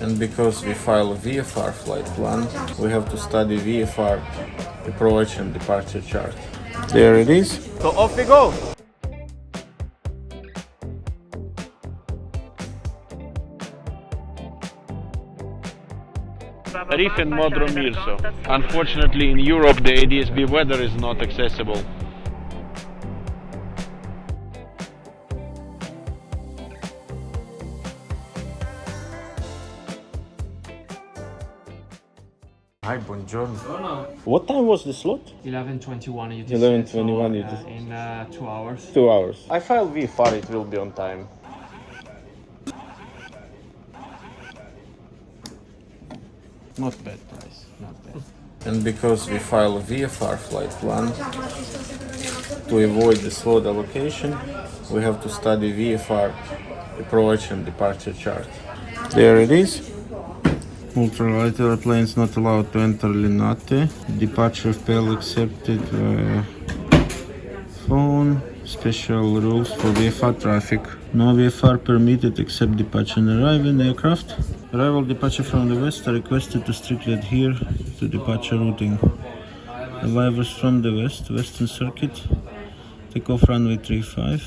And because we file a VFR flight plan, we have to study VFR approach and departure chart. There it is. So off we go! Reef and Modro Mirso. Unfortunately, in Europe, the ADS-B weather is not accessible. Hi, buongiorno. What time was the slot? 11:21 UTC. 11:21 so, UTC. in 2 hours. 2 hours. I file VFR, it will be on time. Not bad price, not bad. And because we file a VFR flight plan, to avoid the slot allocation, we have to study VFR approach and departure chart. There it is. Ultralight airplanes not allowed to enter Linate. Departure FPL accepted phone. Special rules for VFR traffic. No VFR permitted except departure and arrival in aircraft. Arrival departure from the west are requested to strictly adhere to departure routing. Arrivals from the west, western circuit. Takeoff runway 35.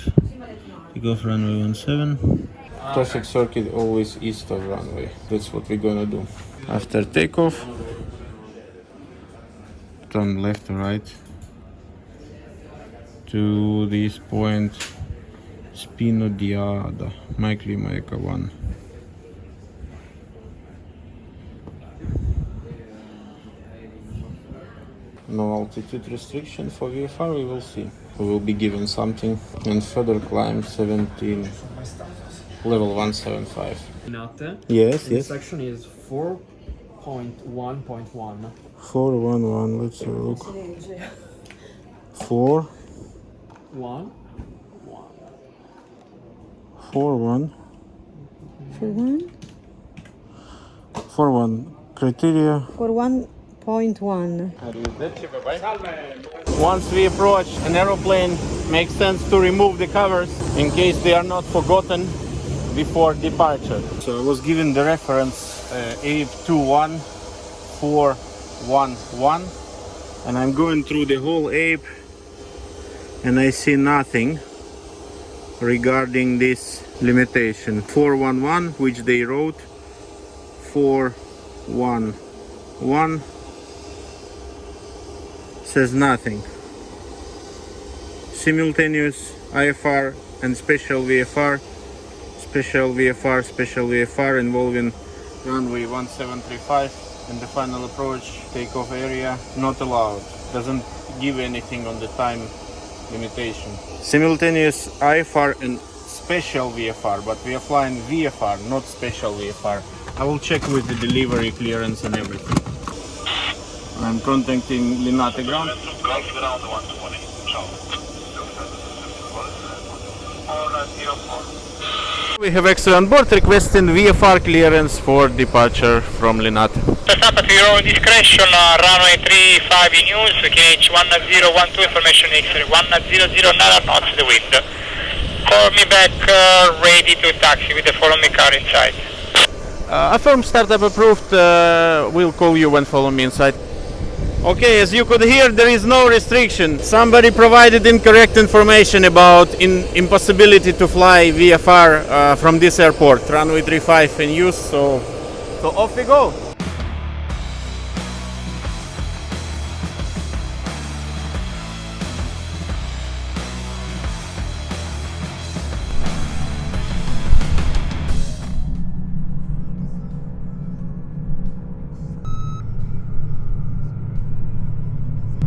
Takeoff runway 17. Traffic circuit always east of runway. That's what we're gonna do. After takeoff, turn left or right to this point, Spino di Ada, Mike Lima Echo 1. No altitude restriction for VFR, we will see. We will be given something and further climb 17. Level 175. Linate. Yes, The yes. section is 4.1.1. 411, let's have a look. 4, 1. 4, 1. For one? 4, 1. Criteria. For 1.1. Once we approach an aeroplane, makes sense to remove the covers in case they are not forgotten before departure. So I was given the reference AIIA411, and I'm going through the whole AIP and I see nothing regarding this limitation. 411, which they wrote 411, says nothing. Simultaneous IFR and special VFR. Special VFR involving runway 1735 and the final approach takeoff area not allowed. Doesn't give anything on the time limitation. Simultaneous IFR and special VFR, but we are flying VFR, not special VFR. I will check with the delivery clearance and everything. I'm contacting Linate ground. We have extra on board requesting VFR clearance for departure from Linate. Up to your own discretion, runway 35 in use, KH 1012, information X-ray 100 knots the wind. Call me back ready to taxi with the follow me car inside. Affirm startup approved, we'll call you when follow me inside. Okay, as you could hear, there is no restriction. Somebody provided incorrect information about impossibility to fly VFR from this airport. Runway 35 in use, so off we go.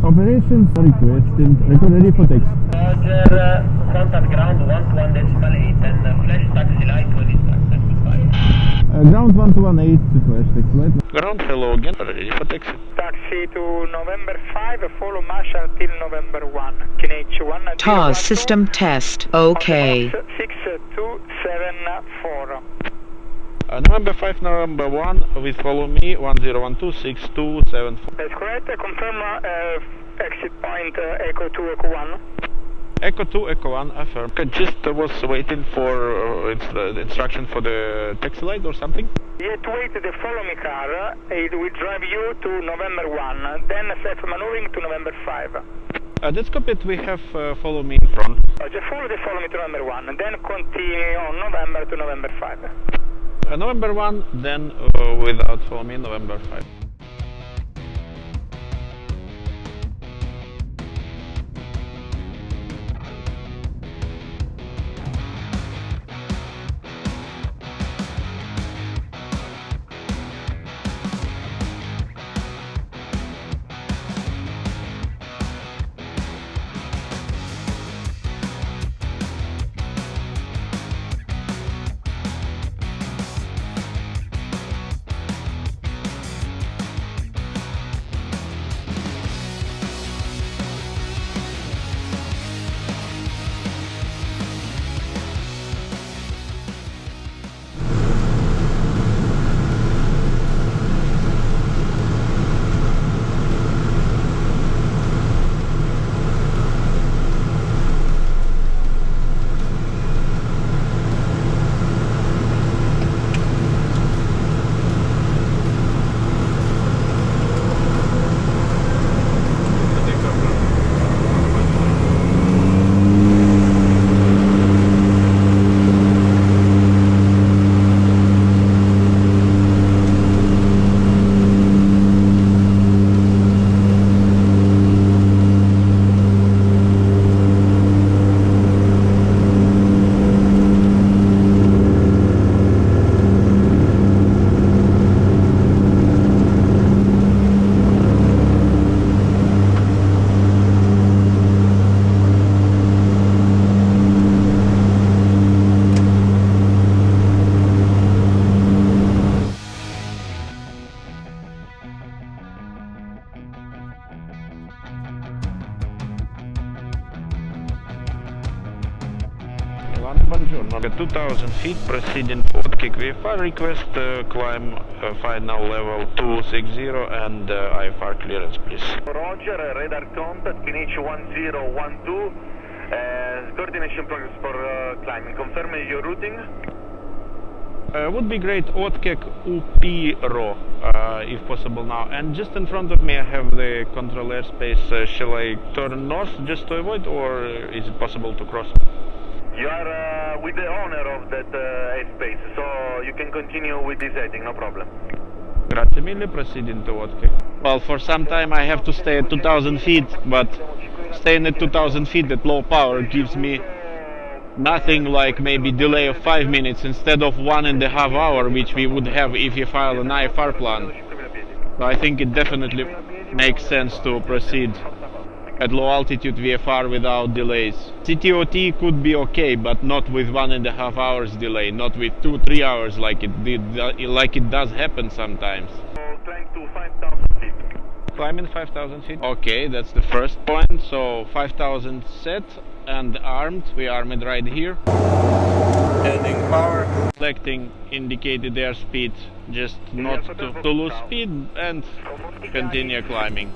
Operations requested. Record ready for taxi. Roger, contact ground 121.8 and flash taxi light for dispatch. Ground 118 flash taxi light. Ground, hello again, ready for taxi. Taxi to November 5, follow marsh until November 1. KH 1. TAWS system test. Okay. 6274. November 5, November 1, with follow me 10126274. That's correct. Confirm exit point Echo 2, Echo 1. Echo 2, Echo 1, affirm. I just was waiting for the instruction for the taxi light or something. You have to wait the follow me car, it will drive you to November 1, then self-maneuvering to November 5. That's copied, we have follow me in front. Just follow me to November 1, and then continue on November to November 5. November 1, then without follow me, November 5. Milan, buongiorno. 2000 feet proceeding forward, KFEAvia request climb final level 260 and IFR clearance please. Roger, radar contact, QNH 1012, coordination progress for climbing. Confirm your routing. Would be great, Otkek UPRO, if possible now. And just in front of me I have the control airspace. Shall I turn north just to avoid, or is it possible to cross? You are with the owner of that airspace, so you can continue with this heading, no problem. Grazie mille, proceeding to Otkek. Well, for some time I have to stay at 2000 feet, but staying at 2000 feet at low power gives me nothing like maybe delay of 5 minutes instead of 1.5 hours, which we would have if you file an IFR plan. So I think it definitely makes sense to proceed at low altitude VFR without delays. CTOT could be okay, but not with 1.5 hours delay, not with 2-3 hours like it does happen sometimes. Climb to 5,000 feet. Climbing 5,000 feet. Okay, that's the first point. So 5,000 set and armed. We armed right here. Adding power. Selecting indicated airspeed, just not to lose speed, and continue climbing.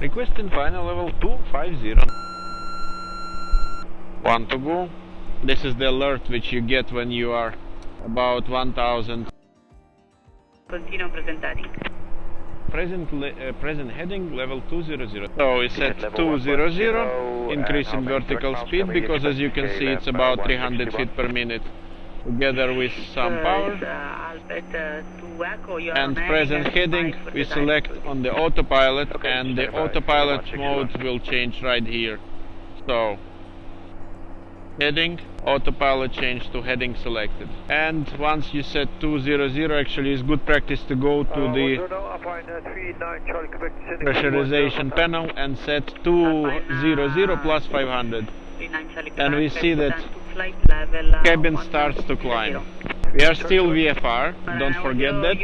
Requesting final level 250. One to go. This is the alert which you get when you are about 1000. Continuo presentati. Present heading level 200. So we set 200, increasing vertical speed, because as you can see it's about 300 feet per minute, together with some power. And present heading we select on the autopilot, and the autopilot mode will change right here. So heading, autopilot change to heading selected. And once you set 200, actually it's good practice to go to the pressurization panel and set 200 plus 500. And we see that cabin starts to climb. We are still VFR, don't forget that.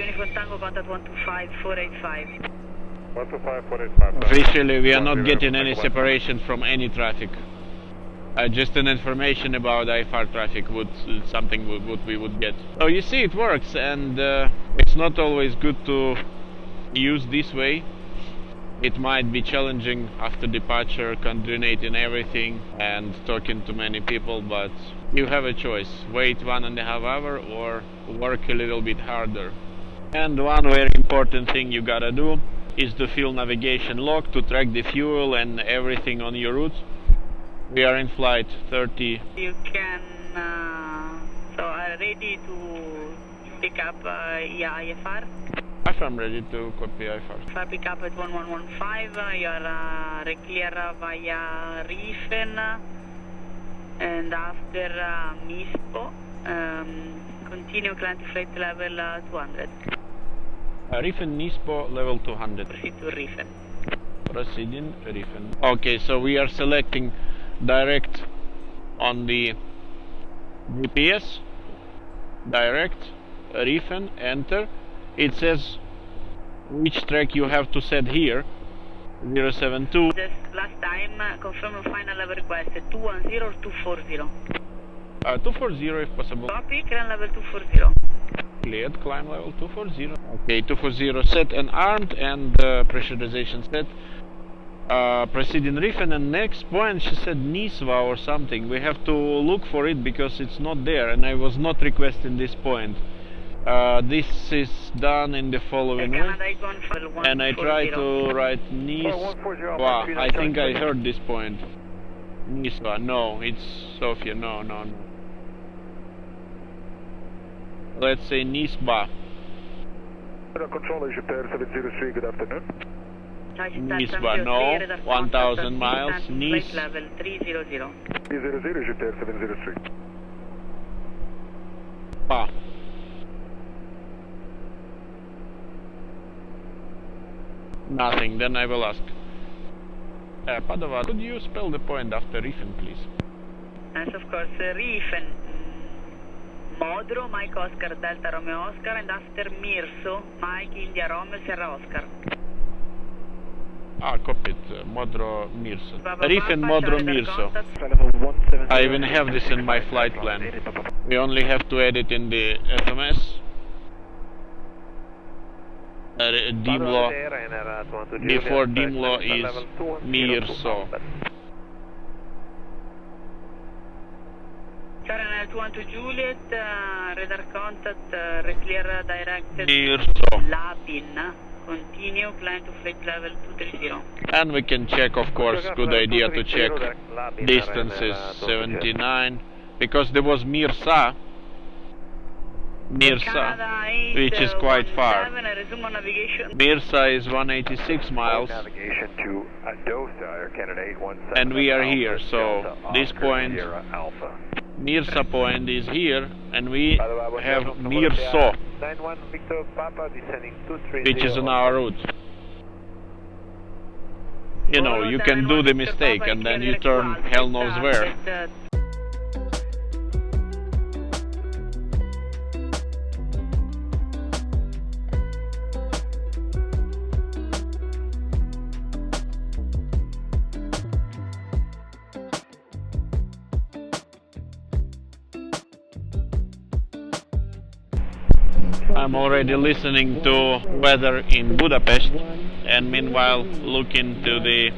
Officially we are not getting any separation from any traffic. Just an information about IFR traffic would something what we would get. So you see it works, and it's not always good to used this way. It might be challenging after departure, coordinating everything and talking to many people, but you have a choice. Wait 1.5 hours or work a little bit harder. And one very important thing you gotta do is the fuel navigation log to track the fuel and everything on your route. We are in flight 30. You can, so are ready to pick up IFR? I'm ready to copy IFR. For pick up at 1115, you are clear via Rifen, and after Mispo, continue climb to flight level 200. Rifen Nispo level 200. Proceed to Rifen. Proceeding Rifen. Okay, so we are selecting direct on the GPS. Direct, Rifen, enter. It says which track you have to set here. 072. Just last time, confirm a final level request, 210 or 240? 240 if possible. Copy, climb level 240. Cleared, climb level 240. Okay, 240 set and armed and pressurization set. Proceeding Rifen, and next point she said Nisva or something. We have to look for it because it's not there and I was not requesting this point. This is done in the following way. And I try to write Nisva. I think I heard this point. Nisva, no, it's Sofia, no. Let's say Nisba. Control is Japan 703, good afternoon. Nisba, no. 1000 miles. Nis. Level 300. 300, Japan 703. Pa. Nothing, then I will ask. Padova, could you spell the point after Rifen, please? Yes, of course, Rifen. Modro, Mike Oscar, Delta Romeo Oscar, and after Mirso, Mike India Romeo Sierra Oscar. Copied. Modro Mirso. Rifen Modro Mirso. I even have this in my flight plan. We only have to add it in the FMS. Dimlo. Before Dimlo is Mirso. Cheyenne 212 Juliet, radar contact, clear directed Mirso. Labin. Continue, climb to flight level 230. And we can check, of course, good idea to check distances 79, because there was Mirsa, which is quite far. Mirsa is 186 miles, and we are here, so this point, Mirsa point is here, and we have Mirso, which is on our route. You know, you can do the mistake and then you turn hell knows where. I'm already listening to weather in Budapest and meanwhile looking to the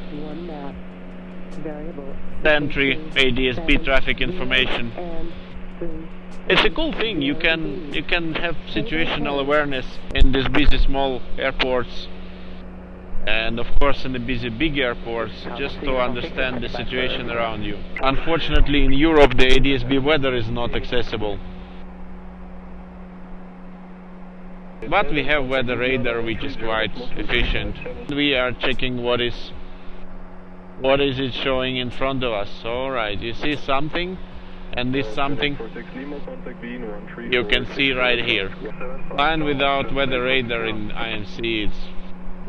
Sentry ADSB traffic information. It's a cool thing, you can have situational awareness in these busy small airports and of course in the busy big airports, just to understand the situation around you. Unfortunately in Europe the ADSB weather is not accessible. But we have weather radar which is quite efficient. We are checking what is it showing in front of us. Alright, you see something, and this something you can see right here. Flying without weather radar in IMC,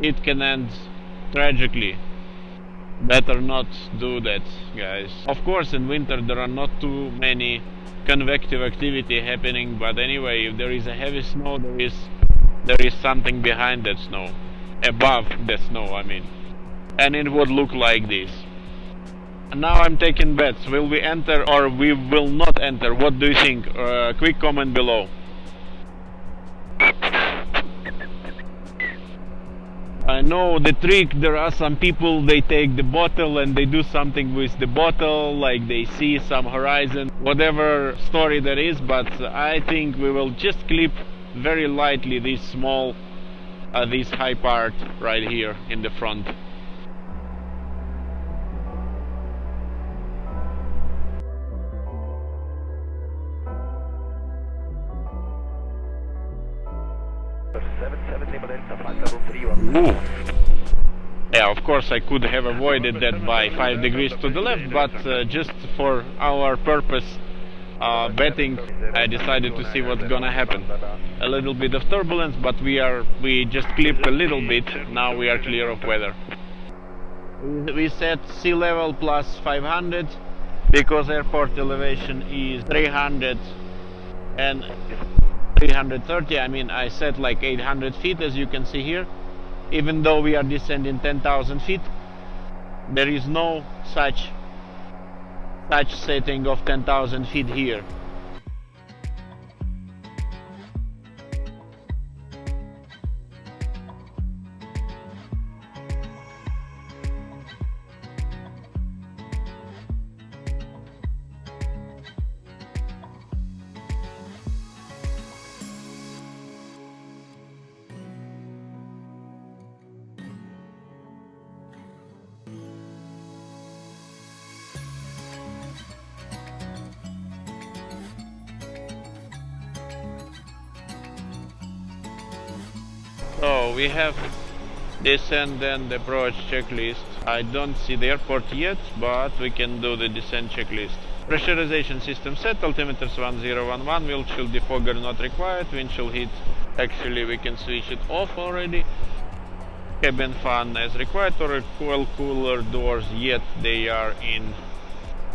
it can end tragically. Better not do that, guys. Of course in winter there are not too many convective activity happening, but anyway, if there is a heavy snow, there is something behind that snow, above the snow I mean, and it would look like this. And now I'm taking bets, will we enter or we will not enter? What do you think? Quick comment below. I know the trick. There are some people, they take the bottle and they do something with the bottle, like they see some horizon, whatever story there is, but I think we will just clip very lightly this small, this high part right here in the front. Ooh. Yeah, of course I could have avoided that by 5 degrees to the left, but just for our purpose, betting, I decided to see what's gonna happen. A little bit of turbulence, but we just clipped a little bit. Now we are clear of weather. We set sea level plus 500 because airport elevation is 300 and 330. I mean, I set like 800 feet, as you can see here. Even though we are descending 10,000 feet, there is no such setting of 10,000 feet here. So we have descent and approach checklist. I don't see the airport yet, but we can do the descent checklist. Pressurization system set, altimeters 1011, windshield defogger not required, windshield heat, actually we can switch it off already. Cabin fan as required, or cool cooler doors, yet they are in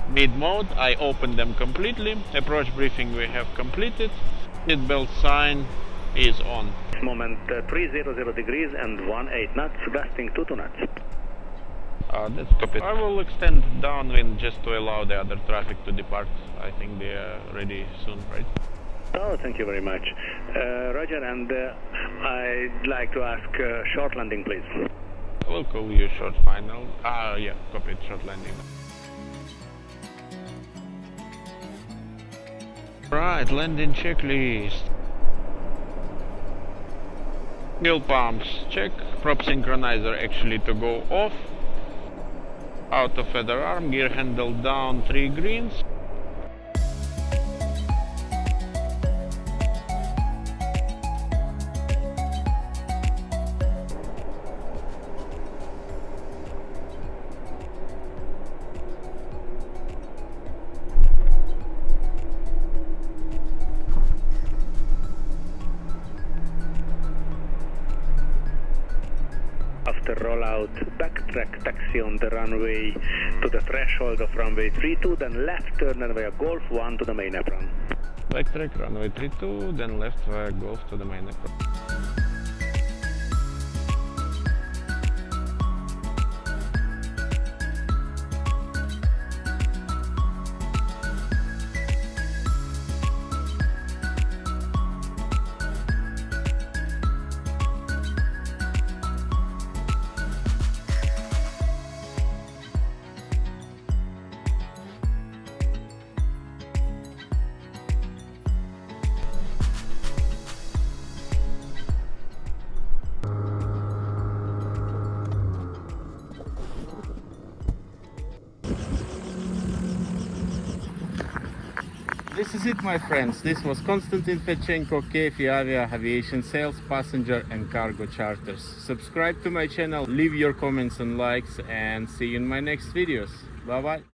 mid mode. I opened them completely. Approach briefing we have completed. Seatbelt sign is on. Moment 300 degrees and 18 knots, gusting 22 knots. That's copy. I will extend downwind just to allow the other traffic to depart. I think they are ready soon, right? Oh, thank you very much. Roger, and I'd like to ask short landing, please. I will call you short final. Yeah, copy, short landing. Right, landing checklist. Fuel pumps, check. Prop synchronizer actually to go off. Out of feather arm, gear handle down, 3 greens. After rollout, backtrack taxi on the runway to the threshold of runway 32, then left turn and via Golf 1 to the main apron. Backtrack, runway 32, then left via Golf to the main apron. This is it, my friends. This was Konstantin Fedchenko, KFEAvia Aviation Sales, Passenger and Cargo Charters. Subscribe to my channel, leave your comments and likes, and see you in my next videos. Bye bye.